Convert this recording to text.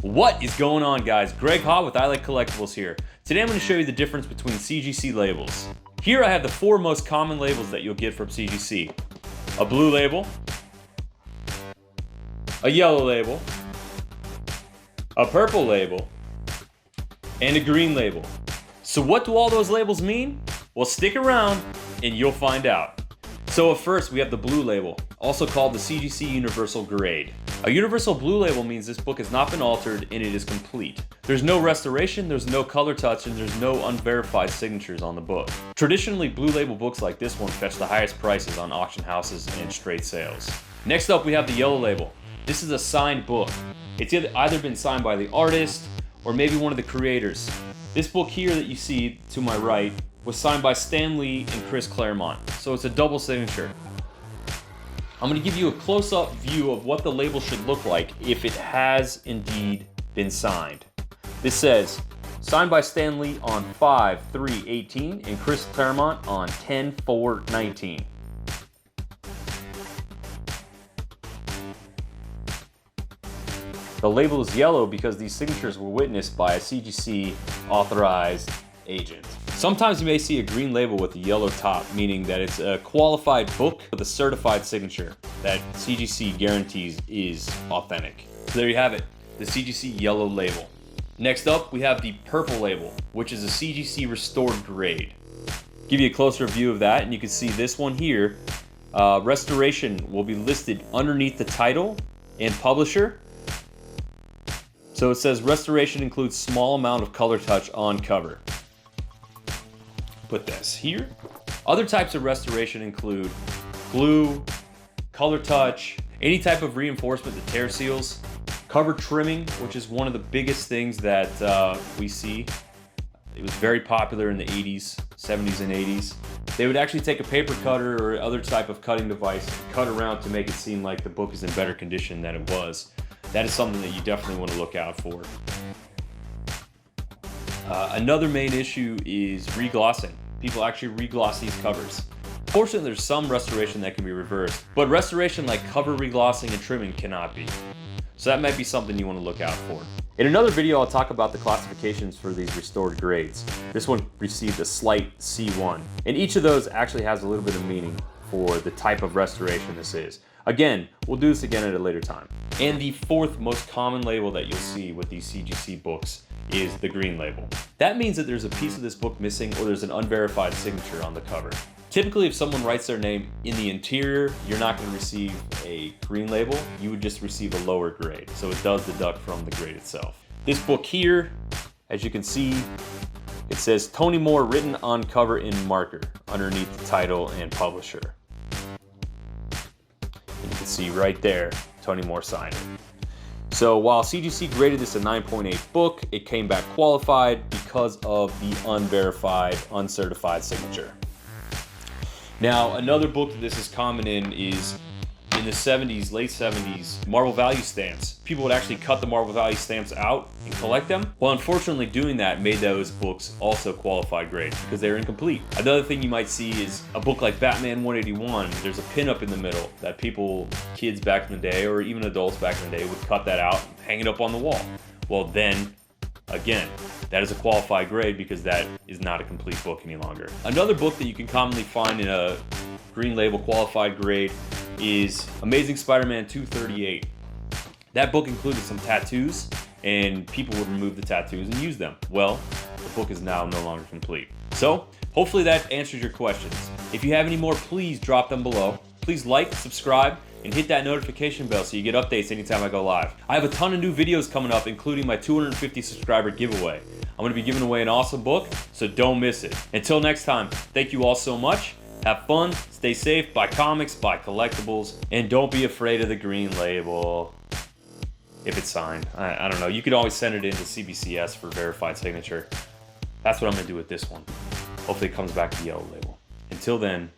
What is going on, guys? Greg Haw with I Like Collectibles here. Today I'm going to show you the difference between CGC labels. Here I have the 4 most common labels that you'll get from CGC. A blue label, a yellow label, a purple label, and a green label. So what do all those labels mean? Well, stick around and you'll find out. So at first we have the blue label, also called the CGC Universal Grade. A universal blue label means this book has not been altered and it is complete. There's no restoration, there's no color touch, and there's no unverified signatures on the book. Traditionally, blue label books like this one fetch the highest prices on auction houses and straight sales. Next up, we have the yellow label. This is a signed book. It's either been signed by the artist or maybe one of the creators. This book here that you see to my right was signed by Stan Lee and Chris Claremont, so it's a double signature. I'm going to give you a close-up view of what the label should look like if it has indeed been signed. This says, signed by Stan Lee on 5/3/18 and Chris Claremont on 10/4/19. The label is yellow because these signatures were witnessed by a CGC authorized agent. Sometimes you may see a green label with a yellow top, meaning that it's a qualified book with a certified signature that CGC guarantees is authentic. So there you have it, the CGC yellow label. Next up, we have the purple label, which is a CGC restored grade. Give you a closer view of that, and you can see this one here. Restoration will be listed underneath the title and publisher. So it says restoration includes small amount of color touch on cover. Put this here. Other types of restoration include glue, color touch, any type of reinforcement to tear seals, cover trimming, which is one of the biggest things that we see. It was very popular in the 80s, 70s, and 80s. They would actually take a paper cutter or other type of cutting device and cut around to make it seem like the book is in better condition than it was. That is something that you definitely want to look out for. Another main issue is reglossing. People actually regloss these covers. Fortunately, there's some restoration that can be reversed, but restoration like cover reglossing and trimming cannot be. So that might be something you want to look out for. In another video, I'll talk about the classifications for these restored grades. This one received a slight C1, and each of those actually has a little bit of meaning for the type of restoration this is. Again, we'll do this again at a later time. And the 4th most common label that you'll see with these CGC books is the green label. That means that there's a piece of this book missing or there's an unverified signature on the cover. Typically, if someone writes their name in the interior, you're not going to receive a green label. You would just receive a lower grade. So it does deduct from the grade itself. This book here, as you can see, it says Tony Moore written on cover in marker underneath the title and publisher. And you can see right there, Tony Moore signed it. So while CGC graded this a 9.8 book, it came back qualified because of the unverified, uncertified signature. Now, another book that this is common in is in the 70s, late 70s, Marvel value stamps. People would actually cut the Marvel value stamps out and collect them. Well, unfortunately, doing that made those books also qualified grade because they're incomplete. Another thing you might see is a book like Batman 181. There's a pinup in the middle that people, kids back in the day, or even adults back in the day, would cut that out and hang it up on the wall. Well, then, again, that is a qualified grade because that is not a complete book any longer. Another book that you can commonly find in a green label qualified grade is Amazing Spider-Man 238. That book included some tattoos, and people would remove the tattoos and use them. Well, the book is now no longer complete. So, hopefully that answers your questions. If you have any more, please drop them below. Please like, subscribe, and hit that notification bell so you get updates anytime I go live. I have a ton of new videos coming up, including my 250 subscriber giveaway. I'm going to be giving away an awesome book, so don't miss it. Until next time, thank you all so much. Have fun, stay safe, buy comics, buy collectibles, and don't be afraid of the green label. If it's signed, I don't know. You could always send it into CBCS for verified signature. That's what I'm going to do with this one. Hopefully it comes back to the yellow label. Until then,